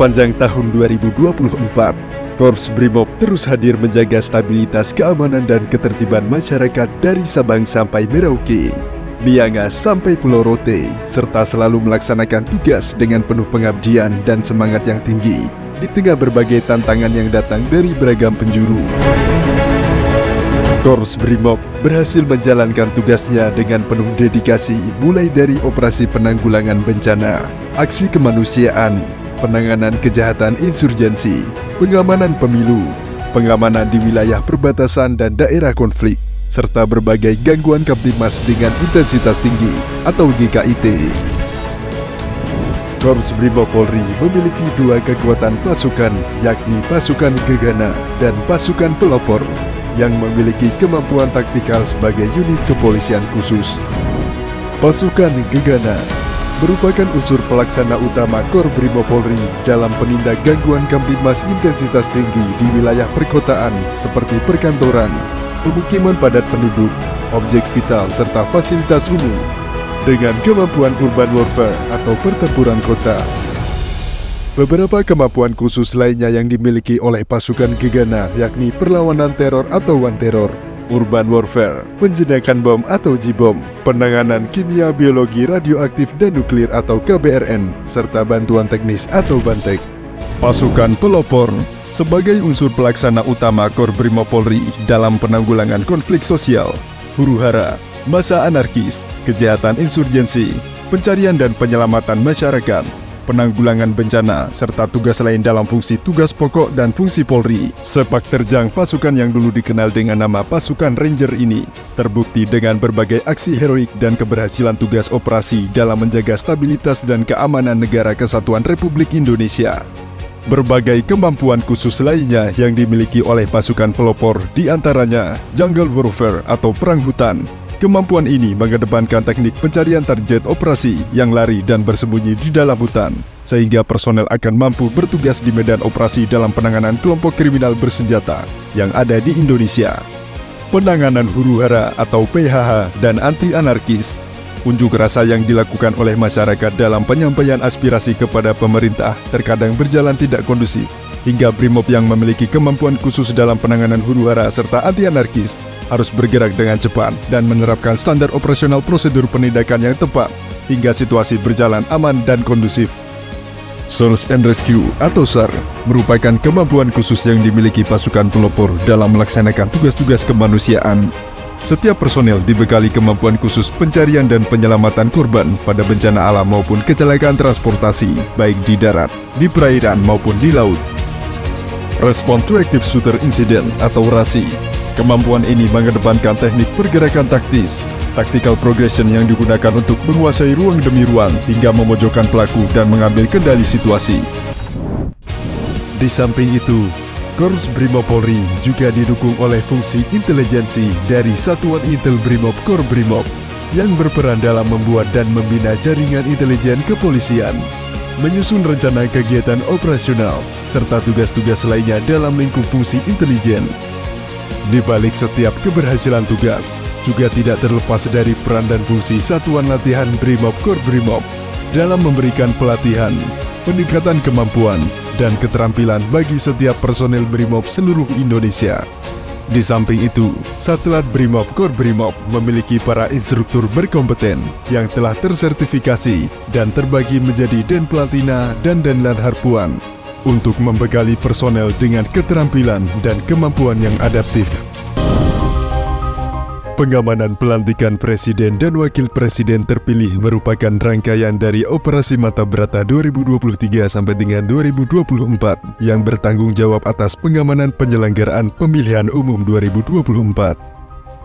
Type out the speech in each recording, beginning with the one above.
Sepanjang tahun 2024, Korps Brimob terus hadir menjaga stabilitas keamanan dan ketertiban masyarakat dari Sabang sampai Merauke, Miangas sampai Pulau Rote, serta selalu melaksanakan tugas dengan penuh pengabdian dan semangat yang tinggi di tengah berbagai tantangan yang datang dari beragam penjuru. Korps Brimob berhasil menjalankan tugasnya dengan penuh dedikasi, mulai dari operasi penanggulangan bencana, aksi kemanusiaan, penanganan kejahatan insurgensi, pengamanan pemilu, pengamanan di wilayah perbatasan dan daerah konflik, serta berbagai gangguan Kamtibmas dengan intensitas tinggi atau GKIT. Korps Brimob Polri memiliki dua kekuatan pasukan, yakni pasukan Gegana dan pasukan Pelopor, yang memiliki kemampuan taktikal sebagai unit kepolisian khusus. Pasukan Gegana merupakan unsur pelaksana utama Korps Brimob Polri dalam penindak gangguan Kamtibmas intensitas tinggi di wilayah perkotaan seperti perkantoran, pemukiman padat penduduk, objek vital serta fasilitas umum, dengan kemampuan urban warfare atau pertempuran kota. Beberapa kemampuan khusus lainnya yang dimiliki oleh pasukan Gegana yakni perlawanan teror atau one terror, urban warfare, penjenakan bom atau J-bom, penanganan kimia, biologi, radioaktif dan nuklir atau KBRN, serta bantuan teknis atau Bantek. Pasukan Pelopor sebagai unsur pelaksana utama Korps Brimob Polri dalam penanggulangan konflik sosial, huru-hara, massa anarkis, kejahatan insurgensi, pencarian dan penyelamatan masyarakat, penanggulangan bencana, serta tugas lain dalam fungsi tugas pokok dan fungsi Polri. Sepak terjang pasukan yang dulu dikenal dengan nama pasukan Ranger ini terbukti dengan berbagai aksi heroik dan keberhasilan tugas operasi dalam menjaga stabilitas dan keamanan negara kesatuan Republik Indonesia. Berbagai kemampuan khusus lainnya yang dimiliki oleh pasukan Pelopor, diantaranya jungle warfare atau perang hutan. Kemampuan ini mengedepankan teknik pencarian target operasi yang lari dan bersembunyi di dalam hutan, sehingga personel akan mampu bertugas di medan operasi dalam penanganan kelompok kriminal bersenjata yang ada di Indonesia. Penanganan huru-hara atau PHH dan anti-anarkis. Unjuk rasa yang dilakukan oleh masyarakat dalam penyampaian aspirasi kepada pemerintah terkadang berjalan tidak kondusif, hingga Brimob yang memiliki kemampuan khusus dalam penanganan huru-hara serta anti-anarkis harus bergerak dengan cepat dan menerapkan standar operasional prosedur penindakan yang tepat hingga situasi berjalan aman dan kondusif. Search and Rescue atau SAR merupakan kemampuan khusus yang dimiliki pasukan Pelopor dalam melaksanakan tugas-tugas kemanusiaan. Setiap personel dibekali kemampuan khusus pencarian dan penyelamatan korban pada bencana alam maupun kecelakaan transportasi, baik di darat, di perairan maupun di laut. Respon to Active Shooter Incident atau RASI. Kemampuan ini mengedepankan teknik pergerakan taktis, tactical progression yang digunakan untuk menguasai ruang demi ruang hingga memojokkan pelaku dan mengambil kendali situasi. Di samping itu, Korps Brimob Polri juga didukung oleh fungsi intelijensi dari Satuan Intel Brimob Korps Brimob yang berperan dalam membuat dan membina jaringan intelijen kepolisian, menyusun rencana kegiatan operasional, serta tugas-tugas lainnya dalam lingkup fungsi intelijen. Di balik setiap keberhasilan tugas, juga tidak terlepas dari peran dan fungsi Satuan Latihan Brimob Korps Brimob dalam memberikan pelatihan, peningkatan kemampuan, dan keterampilan bagi setiap personel Brimob seluruh Indonesia. Di samping itu, Satlat Brimob Korps Brimob memiliki para instruktur berkompeten yang telah tersertifikasi dan terbagi menjadi Den Platina dan Danlan Harpuan untuk membekali personel dengan keterampilan dan kemampuan yang adaptif. Pengamanan pelantikan Presiden dan Wakil Presiden terpilih merupakan rangkaian dari Operasi Mata Brata 2023 sampai dengan 2024 yang bertanggung jawab atas pengamanan penyelenggaraan pemilihan umum 2024.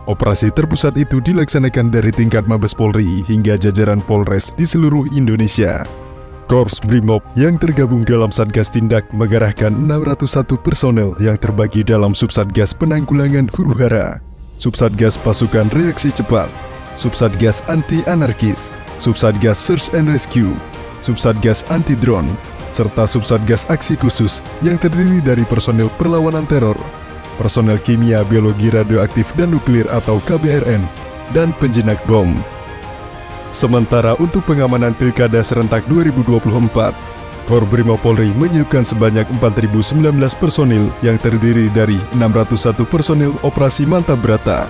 Operasi terpusat itu dilaksanakan dari tingkat Mabes Polri hingga jajaran Polres di seluruh Indonesia. Korps Brimob yang tergabung dalam Satgas Tindak mengerahkan 601 personel yang terbagi dalam Subsatgas Penanggulangan Huru-Hara, Subsatgas Pasukan Reaksi Cepat, Subsatgas Anti-Anarkis, Subsatgas Search and Rescue, Subsatgas Anti-Drone, serta Subsatgas Aksi Khusus yang terdiri dari personel perlawanan teror, personel kimia, biologi, radioaktif, dan nuklir atau KBRN, dan penjinak bom. Sementara untuk pengamanan Pilkada serentak 2024, Korbrimob Polri menyiapkan sebanyak 4.019 personil yang terdiri dari 601 personil operasi Mantap Brata,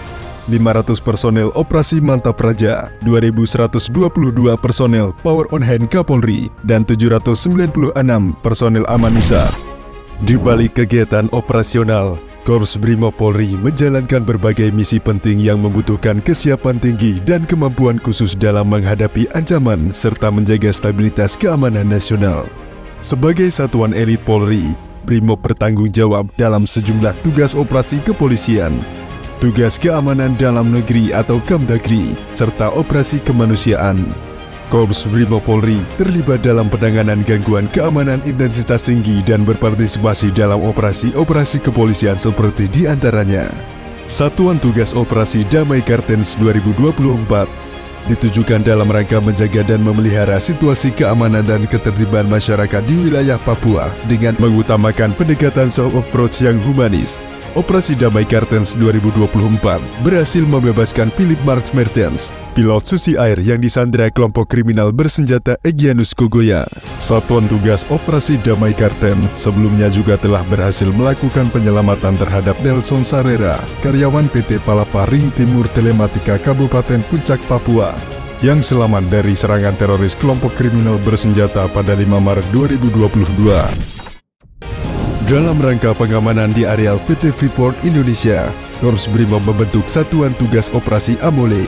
500 personel operasi Mantap Praja, 2.122 personel Power on Hand Kapolri, dan 796 personel Amanusa. Di balik kegiatan operasional, Korps Brimob Polri menjalankan berbagai misi penting yang membutuhkan kesiapan tinggi dan kemampuan khusus dalam menghadapi ancaman serta menjaga stabilitas keamanan nasional. Sebagai satuan elit Polri, Brimob bertanggung jawab dalam sejumlah tugas operasi kepolisian, tugas keamanan dalam negeri atau Kamdagri, serta operasi kemanusiaan. Korps Brimob Polri terlibat dalam penanganan gangguan keamanan intensitas tinggi dan berpartisipasi dalam operasi-operasi kepolisian seperti diantaranya Satuan Tugas Operasi Damai Kartens 2024 ditujukan dalam rangka menjaga dan memelihara situasi keamanan dan ketertiban masyarakat di wilayah Papua dengan mengutamakan pendekatan soft approach yang humanis. Operasi Damai Kartens 2024 berhasil membebaskan Philip Mark Mertens, pilot Susi Air yang disandra kelompok kriminal bersenjata Egyanus Kogoya. Satuan Tugas Operasi Damai Kartens sebelumnya juga telah berhasil melakukan penyelamatan terhadap Nelson Sarera, karyawan PT Palapa Ring Timur Telematika Kabupaten Puncak, Papua, yang selamat dari serangan teroris kelompok kriminal bersenjata pada 5 Maret 2022. Dalam rangka pengamanan di areal PT Freeport Indonesia, Korps Brimob membentuk Satuan Tugas Operasi Amole.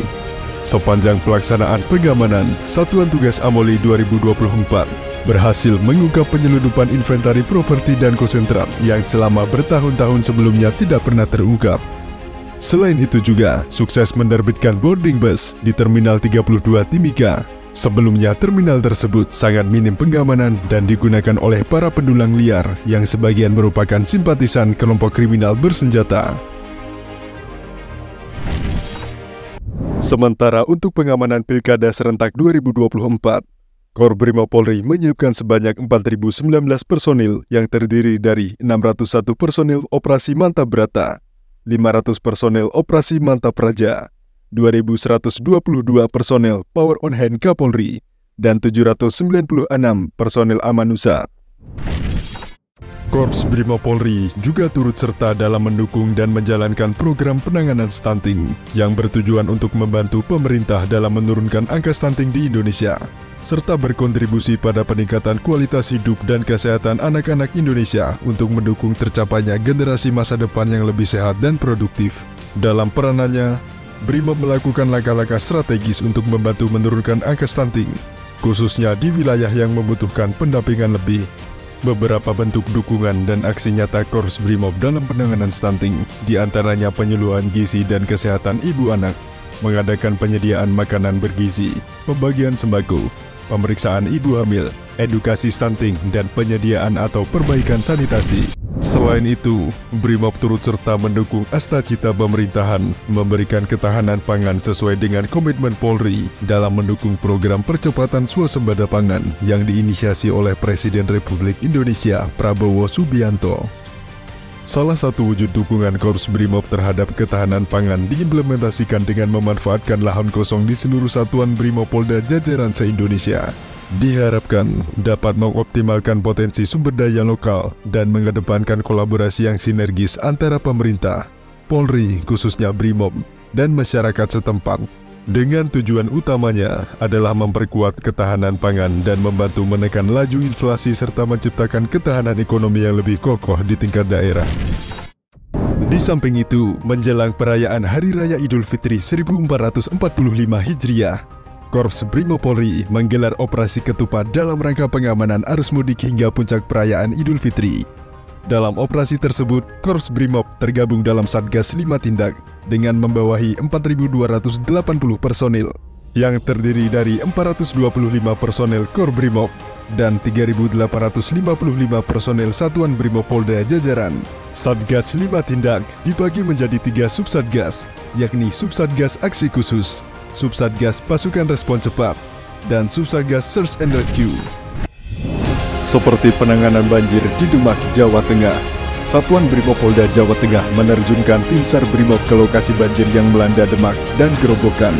Sepanjang pelaksanaan pengamanan, Satuan Tugas Amole 2024 berhasil mengungkap penyelundupan inventari properti dan konsentrat yang selama bertahun-tahun sebelumnya tidak pernah terungkap. Selain itu juga, sukses menerbitkan boarding bus di Terminal 32 Timika. Sebelumnya terminal tersebut sangat minim pengamanan dan digunakan oleh para pendulang liar yang sebagian merupakan simpatisan kelompok kriminal bersenjata. Sementara untuk pengamanan Pilkada Serentak 2024, Korps Brimob Polri menyiapkan sebanyak 4.019 personil yang terdiri dari 601 personil operasi Mantap Brata, 500 personel operasi Mantap Praja, 2.122 personel Power on Hand Kapolri, dan 796 personel Amanusa. Korps Brimob Polri juga turut serta dalam mendukung dan menjalankan program penanganan stunting yang bertujuan untuk membantu pemerintah dalam menurunkan angka stunting di Indonesia, serta berkontribusi pada peningkatan kualitas hidup dan kesehatan anak-anak Indonesia untuk mendukung tercapainya generasi masa depan yang lebih sehat dan produktif. Dalam peranannya, Brimob melakukan langkah-langkah strategis untuk membantu menurunkan angka stunting, khususnya di wilayah yang membutuhkan pendampingan lebih. Beberapa bentuk dukungan dan aksi nyata Korps Brimob dalam penanganan stunting, diantaranya penyuluhan gizi dan kesehatan ibu anak, mengadakan penyediaan makanan bergizi, pembagian sembako, pemeriksaan ibu hamil, edukasi stunting, dan penyediaan atau perbaikan sanitasi. Selain itu, Brimob turut serta mendukung Astacita pemerintahan memberikan ketahanan pangan sesuai dengan komitmen Polri dalam mendukung program percepatan swasembada pangan yang diinisiasi oleh Presiden Republik Indonesia Prabowo Subianto. Salah satu wujud dukungan Korps Brimob terhadap ketahanan pangan diimplementasikan dengan memanfaatkan lahan kosong di seluruh satuan Brimopolda jajaran se-Indonesia. Diharapkan dapat mengoptimalkan potensi sumber daya lokal dan mengedepankan kolaborasi yang sinergis antara pemerintah, Polri khususnya Brimob, dan masyarakat setempat. Dengan tujuan utamanya adalah memperkuat ketahanan pangan dan membantu menekan laju inflasi serta menciptakan ketahanan ekonomi yang lebih kokoh di tingkat daerah. Di samping itu, menjelang perayaan Hari Raya Idul Fitri 1445 Hijriah, Korps Brimob Polri menggelar operasi ketupat dalam rangka pengamanan arus mudik hingga puncak perayaan Idul Fitri. Dalam operasi tersebut, Korps Brimob tergabung dalam Satgas 5 Tindak dengan membawahi 4.280 personil yang terdiri dari 425 personel Korps Brimob dan 3.855 personel Satuan Brimopolda jajaran. Satgas 5 Tindak dibagi menjadi 3 subsatgas, yakni Subsatgas Aksi Khusus, Subsatgas Pasukan Respon Cepat, dan Subsatgas Search and Rescue. Seperti penanganan banjir di Demak, Jawa Tengah, Satuan Brimopolda Jawa Tengah menerjunkan tim SAR Brimob ke lokasi banjir yang melanda Demak dan Gerobokan,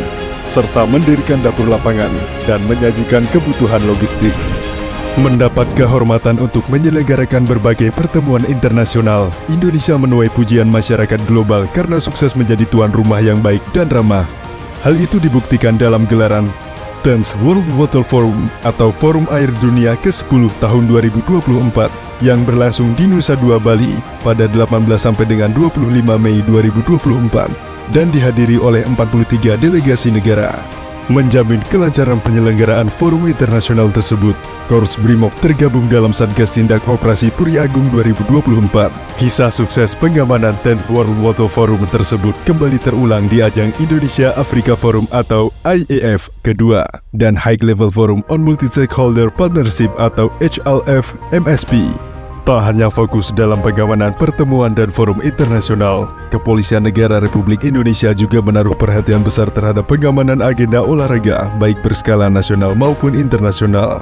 serta mendirikan dapur lapangan dan menyajikan kebutuhan logistik. Mendapat kehormatan untuk menyelenggarakan berbagai pertemuan internasional, Indonesia menuai pujian masyarakat global karena sukses menjadi tuan rumah yang baik dan ramah. Hal itu dibuktikan dalam gelaran 10th World Water Forum atau Forum Air Dunia ke-10 tahun 2024 yang berlangsung di Nusa Dua, Bali pada 18 sampai dengan 25 Mei 2024 dan dihadiri oleh 43 delegasi negara. Menjamin kelancaran penyelenggaraan forum internasional tersebut, Korps Brimob tergabung dalam Satgas Tindak Operasi Puri Agung 2024. Kisah sukses pengamanan 10th World Water Forum tersebut kembali terulang di ajang Indonesia Africa Forum atau IAF kedua dan High Level Forum on Multi-Stakeholder Partnership atau HLF MSP. Tak hanya fokus dalam pengamanan pertemuan dan forum internasional, Kepolisian Negara Republik Indonesia juga menaruh perhatian besar terhadap pengamanan agenda olahraga baik berskala nasional maupun internasional.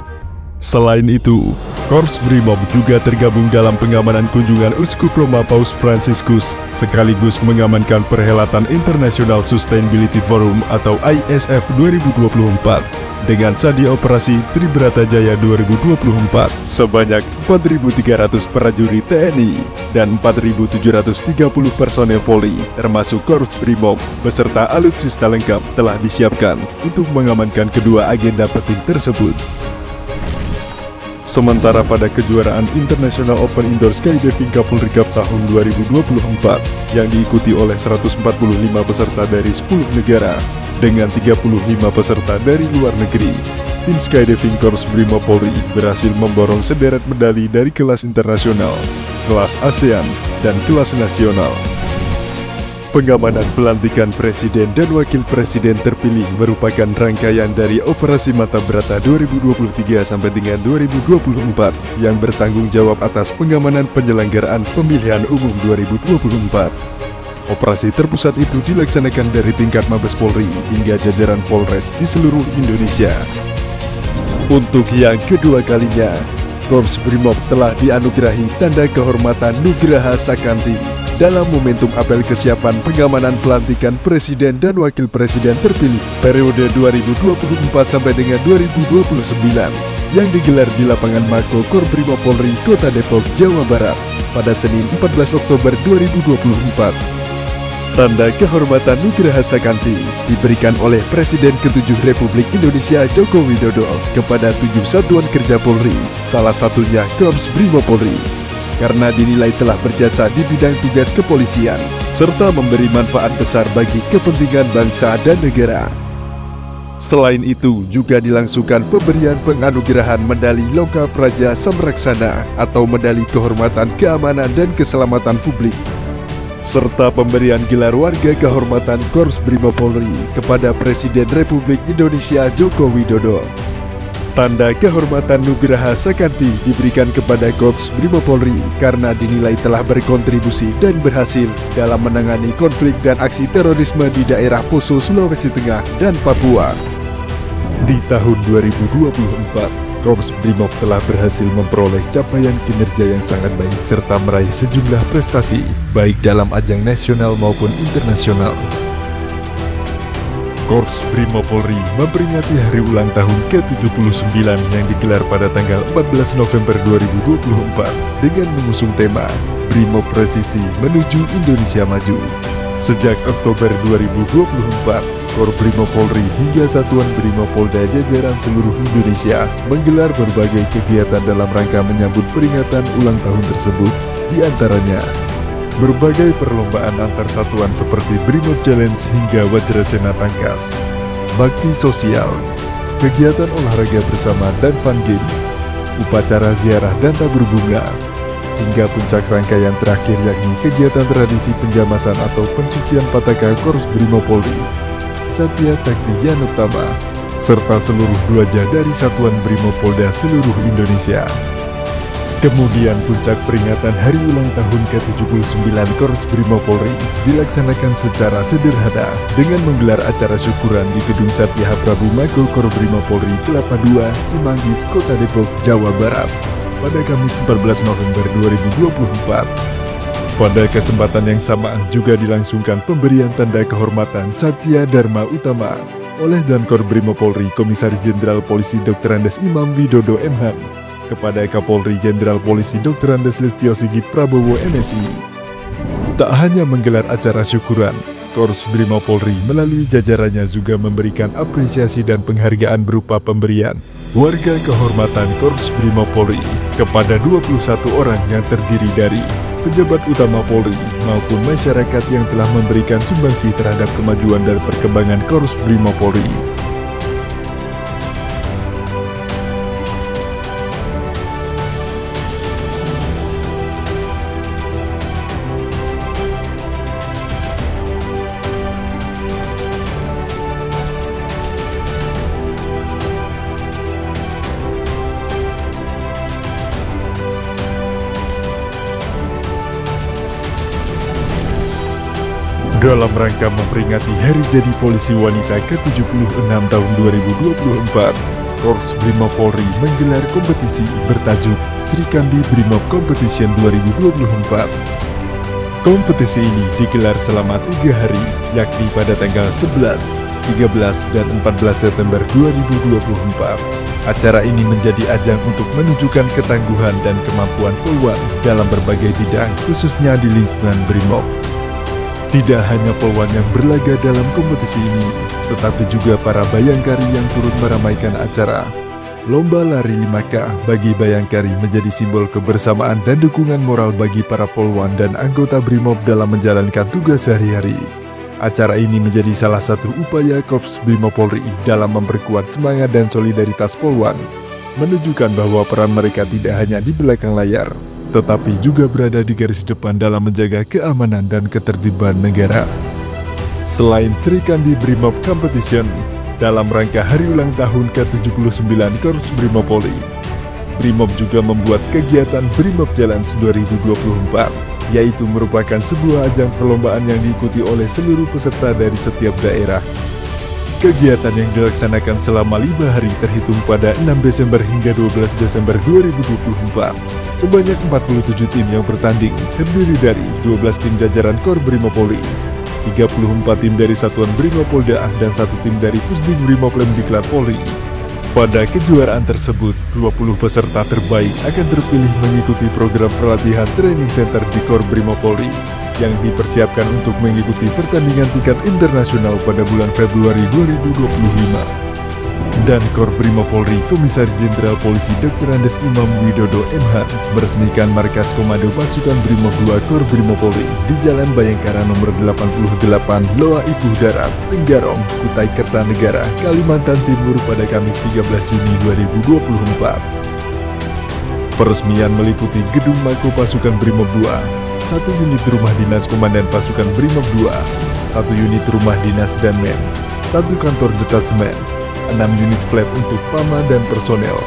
Selain itu, Korps Brimob juga tergabung dalam pengamanan kunjungan Uskup Roma Paus Fransiskus sekaligus mengamankan perhelatan International Sustainability Forum atau ISF 2024. Dengan sandi operasi Tribrata Jaya 2024 sebanyak 4.300 prajurit TNI dan 4.730 personel Polri termasuk Korps Brimob beserta alutsista lengkap telah disiapkan untuk mengamankan kedua agenda penting tersebut. Sementara pada kejuaraan International Open Indoor Skydiving Kapolri Cup tahun 2024 yang diikuti oleh 145 peserta dari 10 negara dengan 35 peserta dari luar negeri, tim Skydiving Korps Brimob Polri berhasil memborong sederet medali dari kelas internasional, kelas ASEAN, dan kelas nasional. Pengamanan pelantikan Presiden dan Wakil Presiden terpilih merupakan rangkaian dari Operasi Mata Brata 2023 sampai dengan 2024 yang bertanggung jawab atas pengamanan penyelenggaraan pemilihan umum 2024. Operasi terpusat itu dilaksanakan dari tingkat Mabes Polri hingga jajaran Polres di seluruh Indonesia. Untuk yang kedua kalinya, Korps Brimob telah dianugerahi Tanda Kehormatan Nugraha Sakanti dalam momentum apel kesiapan pengamanan pelantikan Presiden dan Wakil Presiden terpilih periode 2024 sampai dengan 2029 yang digelar di lapangan Mako Korbrimob Polri Kota Depok, Jawa Barat pada Senin 14 Oktober 2024. Tanda Kehormatan Nugraha Sakanti diberikan oleh Presiden ke-7 Republik Indonesia Joko Widodo kepada 7 satuan kerja Polri, salah satunya Korps Brimob Polri, karena dinilai telah berjasa di bidang tugas kepolisian, serta memberi manfaat besar bagi kepentingan bangsa dan negara. Selain itu, juga dilangsungkan pemberian penganugerahan medali Loka Praja Samraksana atau medali kehormatan keamanan dan keselamatan publik, serta pemberian gelar warga kehormatan Korps Brimob Polri kepada Presiden Republik Indonesia Joko Widodo. Tanda Kehormatan Nugraha Sakanti diberikan kepada Korps Brimob Polri karena dinilai telah berkontribusi dan berhasil dalam menangani konflik dan aksi terorisme di daerah Poso, Sulawesi Tengah, dan Papua. Di tahun 2024, Korps Brimob telah berhasil memperoleh capaian kinerja yang sangat baik serta meraih sejumlah prestasi, baik dalam ajang nasional maupun internasional. Korps Brimob Polri memperingati hari ulang tahun ke-79 yang digelar pada tanggal 14 November 2024 dengan mengusung tema Brimob Presisi Menuju Indonesia Maju. Sejak Oktober 2024, Korps Brimob Polri hingga Satuan Brimob Polda jajaran seluruh Indonesia menggelar berbagai kegiatan dalam rangka menyambut peringatan ulang tahun tersebut, di antaranya berbagai perlombaan antar satuan seperti Brimob Challenge hingga Wajrasena Tangkas, bakti sosial, kegiatan olahraga bersama dan fun game, upacara ziarah dan tabur bunga, hingga puncak rangkaian terakhir yakni kegiatan tradisi penjamasan atau pensucian Pataka Korps Brimob Polri, Satya Cakti Yanutama, serta seluruh dwaja dari Satuan Brimob Polda seluruh Indonesia. Kemudian puncak peringatan hari ulang tahun ke-79 Korps Brimob Polri dilaksanakan secara sederhana dengan menggelar acara syukuran di Gedung Satya Prabu Mako Korps Brimob Polri Kelapa II, Cimanggis, Kota Depok, Jawa Barat pada Kamis 14 November 2024. Pada kesempatan yang sama juga dilangsungkan pemberian tanda kehormatan Satya Dharma Utama oleh Dankor Brimob Polri Komisaris Jenderal Polisi Dr. Andes Imam Widodo MH kepada Kapolri Jenderal Polisi Dr. Andes Listio Sigit Prabowo MSI. Tak hanya menggelar acara syukuran, Korps Brimob Polri melalui jajarannya juga memberikan apresiasi dan penghargaan berupa pemberian warga kehormatan Korps Brimob Polri kepada 21 orang yang terdiri dari pejabat utama Polri maupun masyarakat yang telah memberikan sumbangsi terhadap kemajuan dan perkembangan Korps Brimob Polri. Dalam rangka memperingati Hari Jadi Polisi Wanita ke-76 tahun 2024, Korps Brimob Polri menggelar kompetisi bertajuk Sri Kandi Brimob Competition 2024. Kompetisi ini digelar selama 3 hari, yakni pada tanggal 11, 13, dan 14 September 2024. Acara ini menjadi ajang untuk menunjukkan ketangguhan dan kemampuan poluan dalam berbagai bidang, khususnya di lingkungan Brimob. Tidak hanya poluan yang berlaga dalam kompetisi ini, tetapi juga para bayangkari yang turut meramaikan acara. Lomba lari 5K bagi bayangkari menjadi simbol kebersamaan dan dukungan moral bagi para poluan dan anggota Brimob dalam menjalankan tugas sehari-hari. Acara ini menjadi salah satu upaya Korps Brimob Polri dalam memperkuat semangat dan solidaritas poluan, menunjukkan bahwa peran mereka tidak hanya di belakang layar, tetapi juga berada di garis depan dalam menjaga keamanan dan ketertiban negara. Selain Sri Kandi Brimob Competition, dalam rangka hari ulang tahun ke-79 Korps Brimob Polri, Brimob juga membuat kegiatan Brimob Challenge 2024, yaitu merupakan sebuah ajang perlombaan yang diikuti oleh seluruh peserta dari setiap daerah. Kegiatan yang dilaksanakan selama 5 hari terhitung pada 6 Desember hingga 12 Desember 2024. Sebanyak 47 tim yang bertanding terdiri dari 12 tim jajaran Kor Brimob Polri, 34 tim dari Satuan Brimopolda, dan 1 tim dari Pusding Brimob Lemdiklat Polri. Pada kejuaraan tersebut, 20 peserta terbaik akan terpilih mengikuti program pelatihan training center di Kor Brimob Polri yang dipersiapkan untuk mengikuti pertandingan tingkat internasional pada bulan Februari 2025. Dan Kor Brimob Polri Komisaris Jenderal Polisi Dr. Andes Imam Widodo MH meresmikan markas komando pasukan Brimob 2 Kor Brimob Polri di Jalan Bayangkara nomor 88 Loa Ipuh Darat, Tenggarong, Kutai Kertanegara, Kalimantan Timur pada Kamis 13 Juni 2024. Peresmian meliputi Gedung Mako Pasukan Brimob 2, 1 unit rumah dinas Komandan Pasukan Brimob 2, 1 unit rumah dinas Danmen, 1 kantor detasemen, 6 unit flap untuk PAMA dan personel,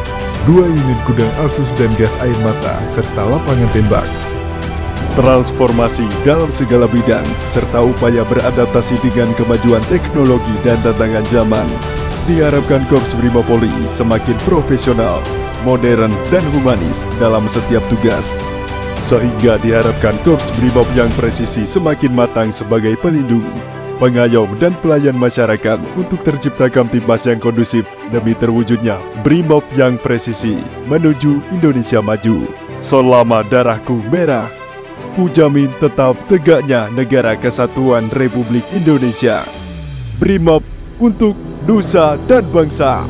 2 unit gudang alsus dan gas air mata, serta lapangan tembak. Transformasi dalam segala bidang, serta upaya beradaptasi dengan kemajuan teknologi dan tantangan zaman, diharapkan Korps Brimob Polri semakin profesional, modern, dan humanis dalam setiap tugas. Sehingga diharapkan Korps Brimob yang presisi semakin matang sebagai pelindung, pengayom, dan pelayan masyarakat untuk tercipta Kamtibmas yang kondusif demi terwujudnya Brimob yang presisi menuju Indonesia maju. Selama darahku merah, ku jamin tetap tegaknya Negara Kesatuan Republik Indonesia. Brimob untuk nusa dan bangsa.